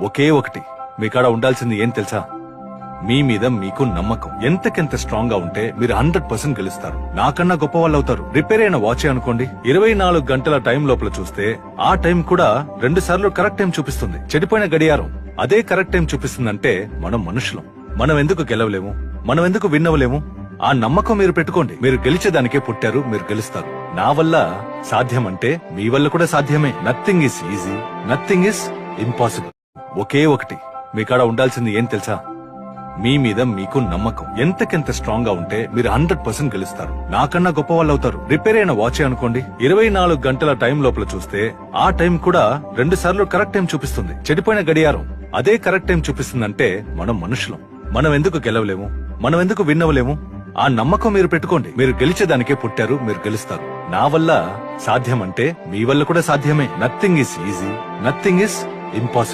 ఒకే ఒకటి మీకాడ ఉండాల్సింది ఏం తెలుసా? మీ మీద మీకు నమ్మకం. ఎంతకెంత స్ట్రాంగ్ గా ఉంటే మీరు 100% గెలుస్తారు. నాకన్నా గొప్ప వాళ్ళు అవుతారు. రిపేర్ అయిన వాచ్ అనుకోండి, 24 గంటల టైం లోపల చూస్తే ఆ టైం కూడా 2 సార్లు కరెక్ట్ టైం చూపిస్తుంది. చెడిపోయిన గడియారం అదే కరెక్ట్ టైం చూపిస్తుందంటే మనం మనుషులం. మనం ఎందుకు గెలవలేము? మనం ఎందుకు విన్ అవ్వలేము? ఆ నమ్మకం మీరు పెట్టుకోండి. మీరు గెలిచేదానికే పుట్టారు, మీరు గెలుస్తారు. నా వల్ల సాధ్యం అంటే మీ వల్ల కూడా సాధ్యమే. Nothing is easy, nothing is impossible. ఒకే ఒకటి మీకాడ ఉండాల్సింది ఏం తెలుసా? మీ మీద మీకు నమ్మకం. ఎంతకెంత స్ట్రాంగ్ గా ఉంటే మీరు 100% గెలుస్తారు. నాకన్నా గొప్ప వాళ్ళు అవుతారు. రిపేర్ అయిన వాచ్ అనుకోండి, 24 గంటల టైం లోపల చూస్తే ఆ టైం కూడా 2 సార్లు కరెక్ట్ టైం చూపిస్తుంది. చెడిపోయిన గడియారం అదే కరెక్ట్ టైం చూపిస్తుందంటే మనం మనుషులం. మనం ఎందుకు గెలవలేము? మనం ఎందుకు విన్ అవ్వలేము? ఆ నమ్మకం మీరు పెట్టుకోండి. మీరు గెలిచేదానికే పుట్టారు, మీరు గెలుస్తారు. నా వల్ల సాధ్యం అంటే మీ వల్ల కూడా సాధ్యమే. Nothing is easy, nothing is impossible.